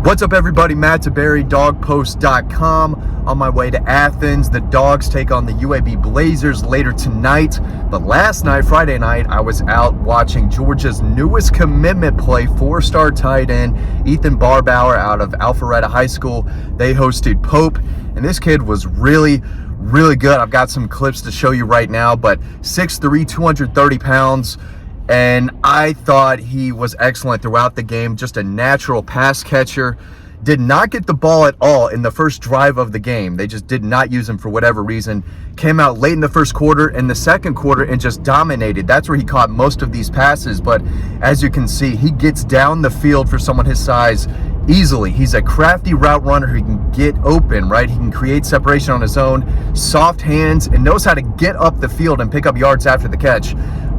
What's up, everybody? Matt Taberry, dogpost.com. On my way to Athens. The Dogs take on the UAB Blazers later tonight. But last night, Friday night, I was out watching Georgia's newest commitment play, four-star tight end Ethan Barbauer out of Alpharetta High School. They hosted Pope, and this kid was really good. I've got some clips to show you right now, but 6'3", 230 pounds. And I thought he was excellent throughout the game. Just a natural pass catcher. Did not get the ball at all in the first drive of the game. They just did not use him for whatever reason. Came out late in the first quarter and the second quarter and just dominated. That's where he caught most of these passes. But as you can see, he gets down the field for someone his size easily. He's a crafty route runner who can get open, right? He can create separation on his own, soft hands, and knows how to get up the field and pick up yards after the catch.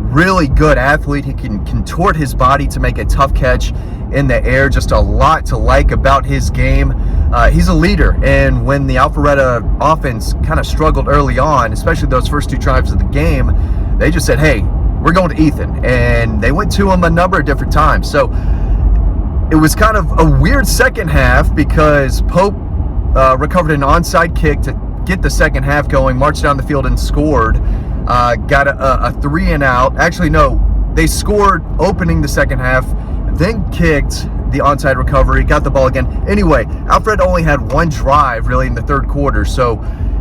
Really good athlete. He can contort his body to make a tough catch in the air. Just a lot to like about his game. He's a leader, and when the Alpharetta offense kind of struggled early on, especially those first two drives of the game, they just said, hey, we're going to Ethan, and they went to him a number of different times. So it was kind of a weird second half because Pope recovered an onside kick to get the second half going, marched down the field and scored. Got a 3-and-out. Actually, no, they scored opening the second half, then kicked the onside recovery, got the ball again. Anyway, Alfred only had one drive really in the third quarter, so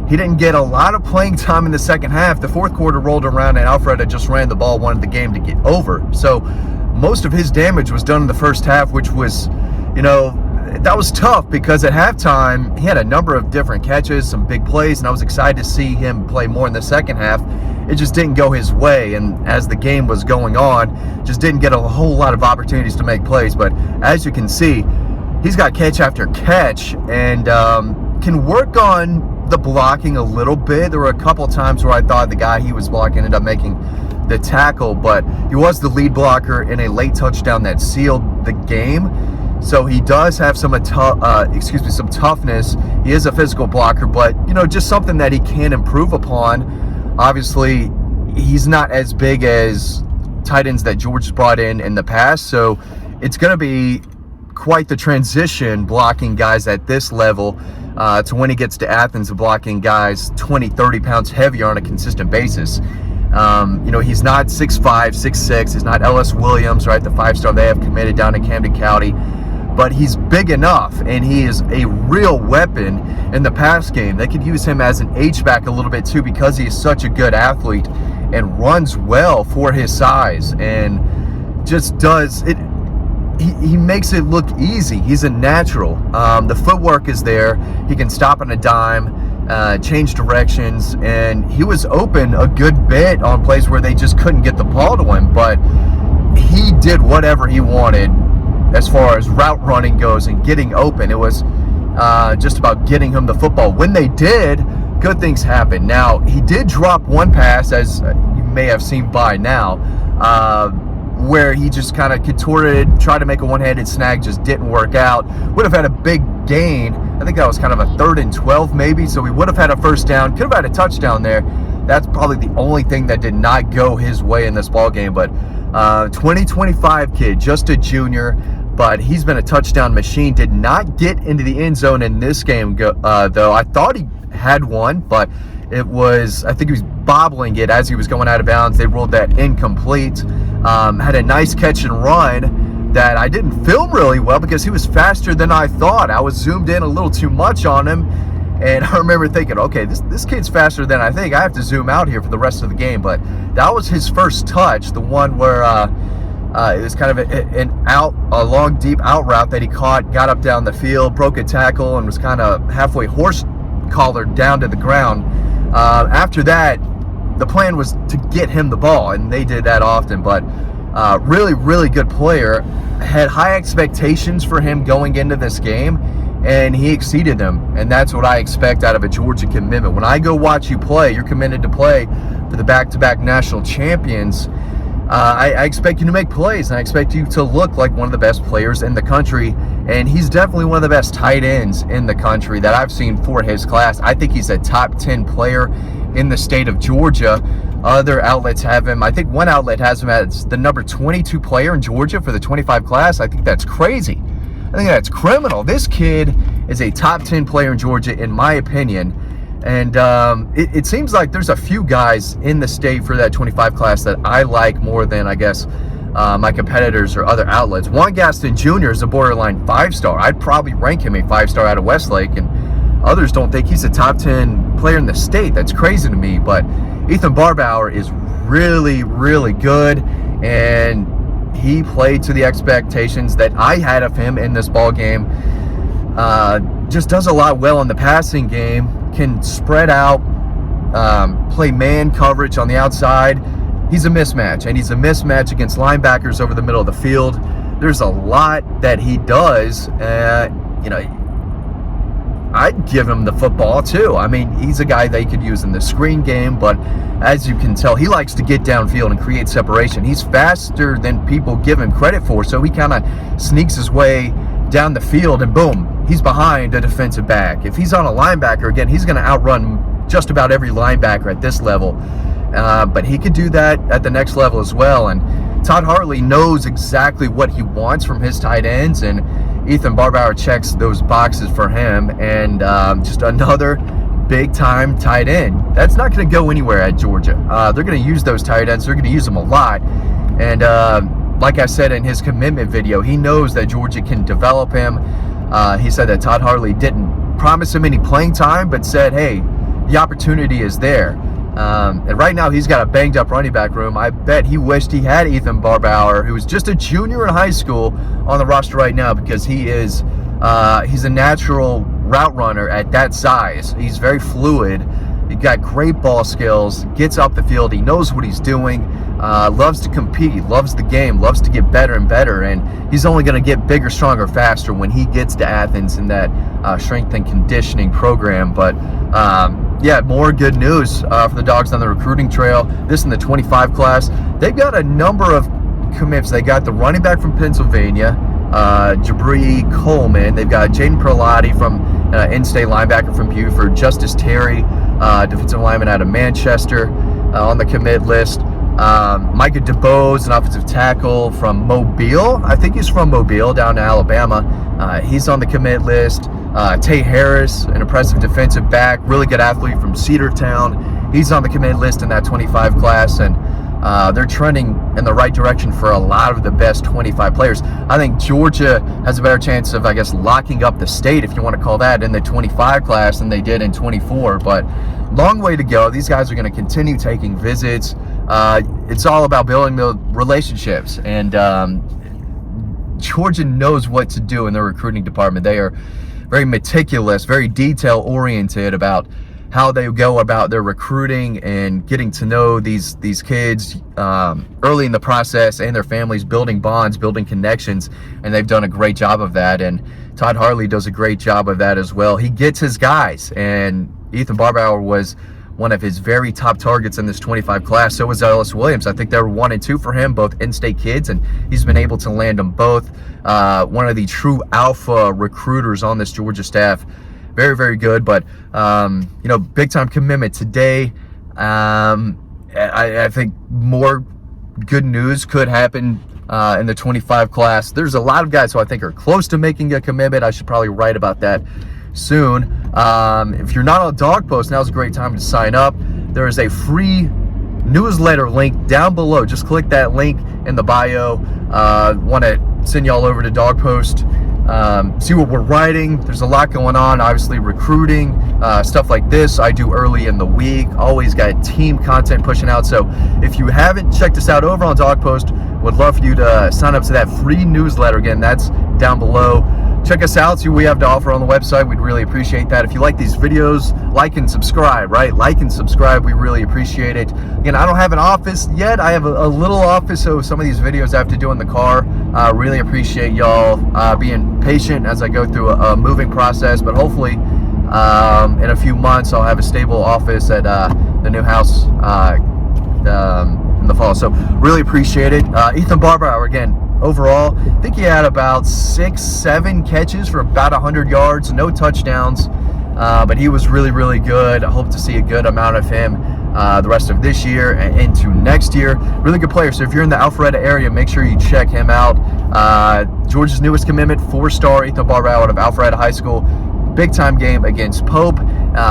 he didn't get a lot of playing time in the second half. The fourth quarter rolled around and Alfred had just ran the ball, wanted the game to get over. So most of his damage was done in the first half, which was, that was tough because at halftime, he had a number of different catches, some big plays, and I was excited to see him play more in the second half. It just didn't go his way, and as the game was going on, just didn't get a whole lot of opportunities to make plays. But as you can see, he's got catch after catch and can work on the blocking a little bit. There were a couple times where I thought the guy he was blocking ended up making the tackle, but he was the lead blocker in a late touchdown that sealed the game. So he does have some toughness. He is a physical blocker, but just something that he can improve upon. Obviously, he's not as big as tight ends that Georgia's brought in the past, so it's going to be quite the transition blocking guys at this level to when he gets to Athens and blocking guys 20, 30 pounds heavier on a consistent basis. He's not 6'5", 6'6". He's not Ellis Williams, right, the 5-star they have committed down in Camden County. But he's big enough, and he is a real weapon in the pass game. They could use him as an H-back a little bit too because he is such a good athlete and runs well for his size and just does it. He makes it look easy. He's a natural. The footwork is there. He can stop on a dime, change directions, and he was open a good bit on plays where they just couldn't get the ball to him, but he did whatever he wanted as far as route running goes and getting open. It was just about getting him the football. When they did, good things happened. Now, he did drop one pass, as you may have seen by now, where he just kind of contorted, tried to make a one-handed snag, just didn't work out. Would have had a big gain. I think that was kind of a 3rd and 12 maybe, so we would have had a first down, could have had a touchdown there. That's probably the only thing that did not go his way in this ball game. But 2025 kid, just a junior, but he's been a touchdown machine. Did not get into the end zone in this game, though. I thought he had one, but I think he was bobbling it as he was going out of bounds. They ruled that incomplete. Had a nice catch and run that I didn't film really well because he was faster than I thought. I was zoomed in a little too much on him, and I remember thinking, okay, this kid's faster than I think. I have to zoom out here for the rest of the game. But that was his first touch, the one where it was kind of a long, deep out route that he caught, got up down the field, broke a tackle, and was kind of halfway horse collared down to the ground. After that, the plan was to get him the ball, and they did that often. But really good player. Had high expectations for him going into this game, and he exceeded them. And that's what I expect out of a Georgia commitment. When I go watch you play, you're committed to play for the back-to-back national champions. I expect you to make plays, and I expect you to look like one of the best players in the country, and he's definitely one of the best tight ends in the country that I've seen for his class. I think he's a top 10 player in the state of Georgia. Other outlets have him. I think one outlet has him as the number 22 player in Georgia for the 25 class. I think that's crazy. I think that's criminal. This kid is a top 10 player in Georgia, in my opinion. And it seems like there's a few guys in the state for that 25 class that I like more than, I guess, my competitors or other outlets. Juan Gaston Jr. is a borderline 5-star. I'd probably rank him a 5-star out of Westlake, and others don't think he's a top 10 player in the state. That's crazy to me. But Ethan Barbauer is really, really good, and he played to the expectations that I had of him in this ball game. Just does a lot well in the passing game, can spread out, play man coverage on the outside. He's a mismatch, and he's a mismatch against linebackers over the middle of the field. There's a lot that he does. I'd give him the football too. I mean, he's a guy they could use in the screen game, but as you can tell, he likes to get downfield and create separation. He's faster than people give him credit for, so he kind of sneaks his way down the field, and boom, he's behind a defensive back. If he's on a linebacker, again, he's going to outrun just about every linebacker at this level. But he could do that at the next level as well. And Todd Hartley knows exactly what he wants from his tight ends, and Ethan Barbauer checks those boxes for him. And just another big-time tight end. That's not going to go anywhere at Georgia. They're going to use those tight ends. They're going to use them a lot. And like I said in his commitment video, he knows that Georgia can develop him. He said that Todd Hartley didn't promise him any playing time, but said, hey, the opportunity is there. And right now he's got a banged up running back room. I bet he wished he had Ethan Barbauer, who is just a junior in high school, on the roster right now, because he's a natural route runner at that size. He's very fluid. He got great ball skills, gets up the field. He knows what he's doing, loves to compete, loves the game, loves to get better and better. And he's only going to get bigger, stronger, faster when he gets to Athens in that strength and conditioning program. But yeah, more good news for the Dogs on the recruiting trail. This in the 25 class. They've got a number of commits. They got the running back from Pennsylvania, Jabri Coleman. They've got Jaden Perlotti from in-state linebacker from Buford, Justice Terry, defensive lineman out of Manchester, on the commit list. Micah DeBose, an offensive tackle from Mobile. I think he's from Mobile, down in Alabama. He's on the commit list. Tay Harris, an impressive defensive back, really good athlete from Cedartown. He's on the commit list in that 25 class, and they're trending in the right direction for a lot of the best 25 players. I think Georgia has a better chance of, I guess, locking up the state, if you want to call that, in the 25 class than they did in 24. But long way to go. These guys are going to continue taking visits. It's all about building the relationships, and Georgia knows what to do in their recruiting department. They are very meticulous, very detail-oriented about how they go about their recruiting and getting to know these kids early in the process, and their families, building bonds, building connections, and they've done a great job of that. And Todd Hartley does a great job of that as well. He gets his guys, and Ethan Barbauer was one of his very top targets in this 25 class. So was Ellis Williams. I think they were 1 and 2 for him, both in-state kids, and he's been able to land them both. One of the true alpha recruiters on this Georgia staff. Very, very good. But, big time commitment today. I think more good news could happen in the 25 class. There's a lot of guys who I think are close to making a commitment. I should probably write about that soon. If you're not on Dog Post, now's a great time to sign up. There is a free newsletter link down below. Just click that link in the bio. Want to send y'all over to Dog Post, see what we're writing. There's a lot going on, obviously recruiting, stuff like this I do early in the week. Always got team content pushing out. So if you haven't checked us out over on Dog Post, would love for you to sign up to that free newsletter. Again, that's down below. Check us out, see what we have to offer on the website. We'd really appreciate that. If you like these videos, like and subscribe, right? Like and subscribe, we really appreciate it. Again, I don't have an office yet. I have a little office, so some of these videos I have to do in the car. Really appreciate y'all being patient as I go through a moving process, but hopefully in a few months I'll have a stable office at the new house in the fall. So really appreciate it. Ethan Barbauer, again, overall, I think he had about 6-7 catches for about 100 yards, no touchdowns, but he was really, really good. I hope to see a good amount of him the rest of this year and into next year. Really good player. So if you're in the Alpharetta area, make sure you check him out. Georgia's newest commitment, 4-star Ethan Barrow out of Alpharetta High School. Big time game against Pope.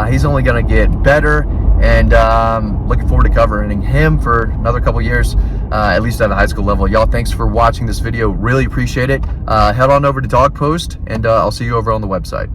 He's only going to get better, and looking forward to covering him for another couple years, at least at the high school level. Y'all, thanks for watching this video. Really appreciate it. Head on over to Dog Post, and I'll see you over on the website.